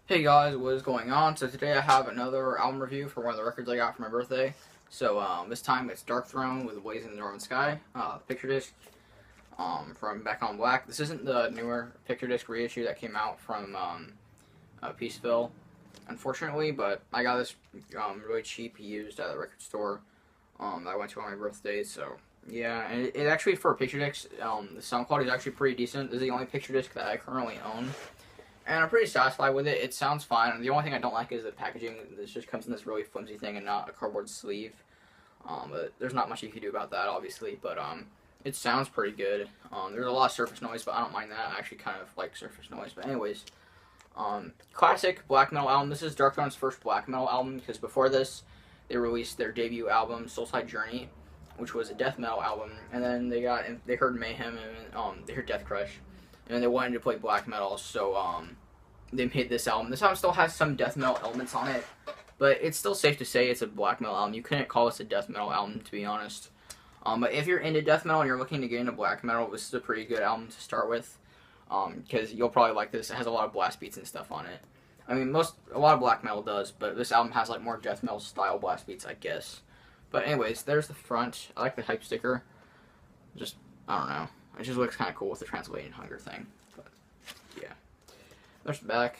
Hey guys, what is going on? So today I have another album review for one of the records I got for my birthday. So this time it's Darkthrone with Blazing in the Northern Sky, picture disc from Back on Black. This isn't the newer picture disc reissue that came out from Peaceville, unfortunately, but I got this really cheap used at the record store that I went to on my birthday. So yeah, and it actually, for a picture disc, the sound quality is actually pretty decent. This is the only picture disc that I currently own. And I'm pretty satisfied with it. It sounds fine. The only thing I don't like is the packaging. This just comes in this really flimsy thing and not a cardboard sleeve. But there's not much you can do about that, obviously. But it sounds pretty good. There's a lot of surface noise, but I don't mind that. I actually kind of like surface noise. But anyways, classic black metal album. This is Darkthrone's first black metal album, because before this, they released their debut album, Soulside Journey, which was a death metal album. And then they heard Mayhem and they heard Death Crush. And they wanted to play black metal, so they made this album. This album still has some death metal elements on it, but it's still safe to say it's a black metal album. You couldn't call this a death metal album, to be honest. But if you're into death metal and you're looking to get into black metal, this is a pretty good album to start with, because you'll probably like this. It has a lot of blast beats and stuff on it. I mean, a lot of black metal does, but this album has like more death metal style blast beats, I guess. But anyways, there's the front. I like the hype sticker. Just, I don't know. It just looks kind of cool with the Transylvanian Hunger thing. But, yeah. There's the back.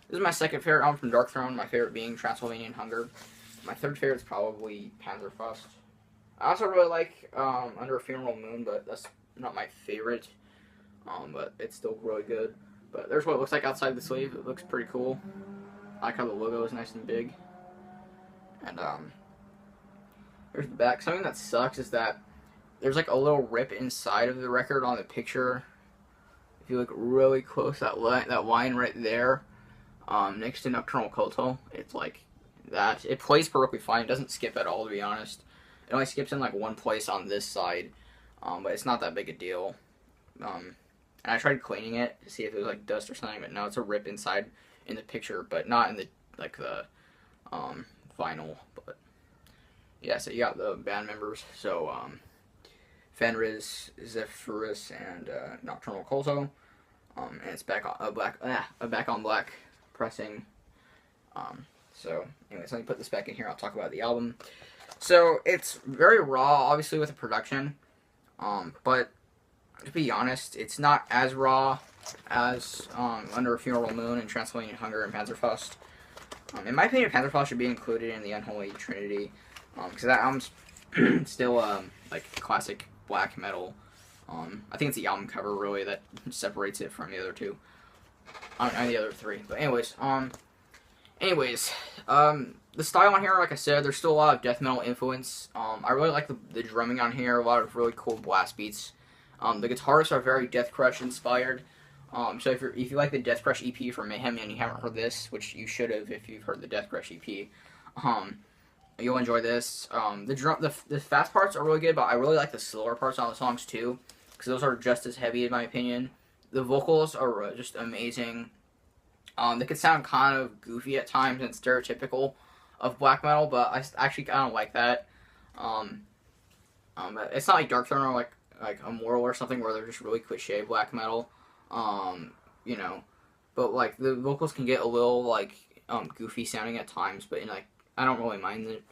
This is my second favorite album from Darkthrone, my favorite being Transylvanian Hunger. My third favorite is probably Panzerfaust. I also really like Under a Funeral Moon, but that's not my favorite. But it's still really good. But there's what it looks like outside the sleeve. It looks pretty cool. I like how the logo is nice and big. And there's the back. Something that sucks is that there's like a little rip inside of the record on the picture. If you look really close, that line right there, next to Nocturnal Culto, it's like that. It plays perfectly fine. It doesn't skip at all, to be honest. It only skips in like one place on this side, but it's not that big a deal. And I tried cleaning it to see if it was like dust or something, but no, it's a rip inside in the picture, but not in the vinyl. But yeah, so you got the band members. So Fenris, Zephyrus, and Nocturnal Culto. And it's back on black pressing. So anyways, let me put this back in here. I'll talk about the album. So it's very raw, obviously, with the production. But to be honest, it's not as raw as Under a Funeral Moon and Transylvanian Hunger and Panzerfaust. In my opinion, Panzerfaust should be included in the Unholy Trinity, because that album's still like classic black metal. I think it's the album cover really that separates it from the other two. And the other three. But anyways, the style on here, like I said, there's still a lot of death metal influence. I really like the drumming on here. A lot of really cool blast beats. The guitarists are very Death Crush inspired. So if you like the Death Crush EP from Mayhem and you haven't heard this, which you should have if you've heard the Death Crush EP, you'll enjoy this. The fast parts are really good, but I really like the slower parts on the songs too, because those are just as heavy in my opinion. The vocals are just amazing. They could sound kind of goofy at times and stereotypical of black metal, but I actually kind of like that. It's not like Darkthrone or like Immortal or something where they're just really cliche black metal. You know, but like the vocals can get a little like goofy sounding at times, but like I don't really mind it.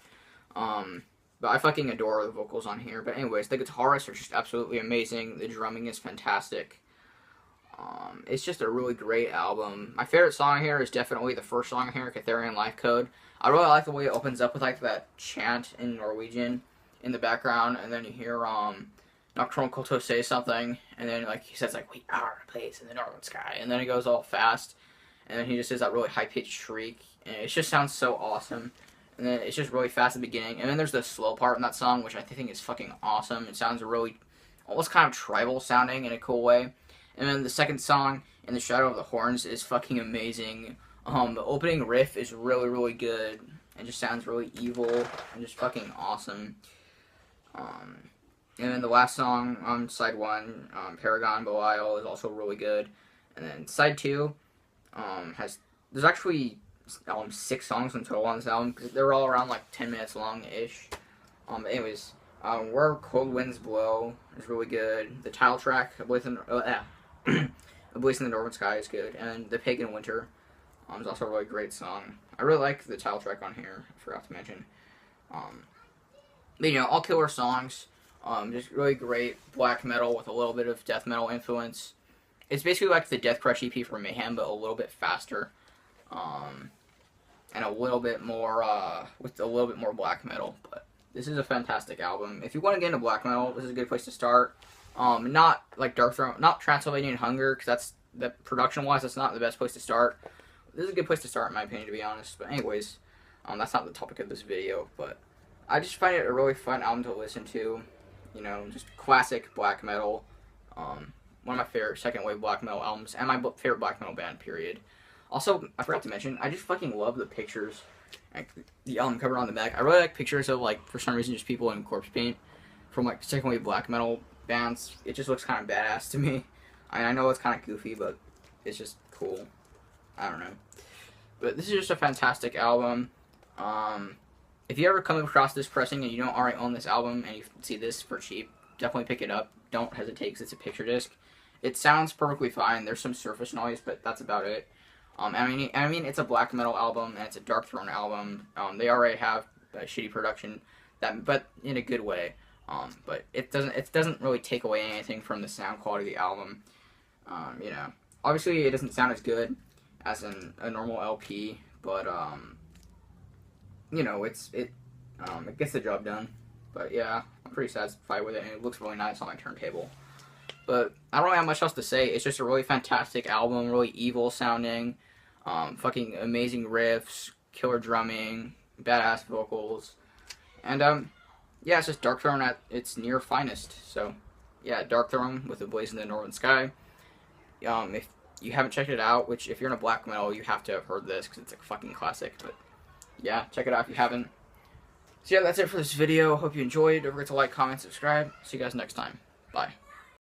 But I fucking adore the vocals on here. But anyways, the guitarists are just absolutely amazing. The drumming is fantastic. It's just a really great album. My favorite song here is definitely the first song here, Catharian Life Code. I really like the way it opens up with like that chant in Norwegian in the background, and then you hear Nocturnal Culto say something, and then like he says like, "We are a place in the northern sky," and then it goes all fast, and then he just does that really high pitched shriek, and it just sounds so awesome. And then it's just really fast at the beginning, and then there's the slow part in that song, which I think is fucking awesome. It sounds really almost kind of tribal sounding in a cool way. And then the second song, In the Shadow of the Horns, is fucking amazing. The opening riff is really, really good. It just sounds really evil and just fucking awesome. And then the last song on side 1, Paragon Belial, is also really good. And then side 2 there's actually 6 songs in total on this album, because they're all around like 10 minutes long-ish. But anyways, Where Cold Winds Blow is really good. The title track, A Blaze in the Northern Sky is good, and The Pagan Winter is also a really great song. I really like the title track on here. I forgot to mention. But, all killer songs. Just really great black metal with a little bit of death metal influence. It's basically like the Death Crush EP for Mayhem, but a little bit faster. And a little bit more, with a little bit more black metal. But this is a fantastic album. If you want to get into black metal, this is a good place to start. Not like DARKTHRONE, not Transylvanian Hunger, because production-wise, that's not the best place to start. This is a good place to start, in my opinion, to be honest. But anyways, that's not the topic of this video, but I just find it a really fun album to listen to. Just classic black metal. One of my favorite second wave black metal albums, and my favorite black metal band, period. Also, I forgot to mention, I just fucking love the pictures, like the album cover on the back. I really like pictures of, like, for some reason, just people in corpse paint from, like, second wave black metal bands. It just looks kind of badass to me. I know it's kind of goofy, but it's just cool. I don't know. But this is just a fantastic album. If you ever come across this pressing and you don't already own this album and you see this for cheap, definitely pick it up. Don't hesitate because it's a picture disc. It sounds perfectly fine. There's some surface noise, but that's about it. I mean, it's a black metal album and it's a DARKTHRONE album. They already have a shitty production, but in a good way. But it doesn't really take away anything from the sound quality of the album. Obviously it doesn't sound as good as a normal LP, but it gets the job done. But yeah, I'm pretty satisfied with it, and it looks really nice on my turntable. But I don't really have much else to say. It's just a really fantastic album, really evil sounding, fucking amazing riffs, killer drumming, badass vocals, and yeah, it's just DARKTHRONE at its near finest. So yeah, DARKTHRONE with A Blaze in the Northern Sky. If you haven't checked it out, which if you're in a black metal, you have to have heard this because it's a fucking classic. But yeah, check it out if you haven't. So yeah, that's it for this video. Hope you enjoyed. Don't forget to like, comment, subscribe. See you guys next time. Bye.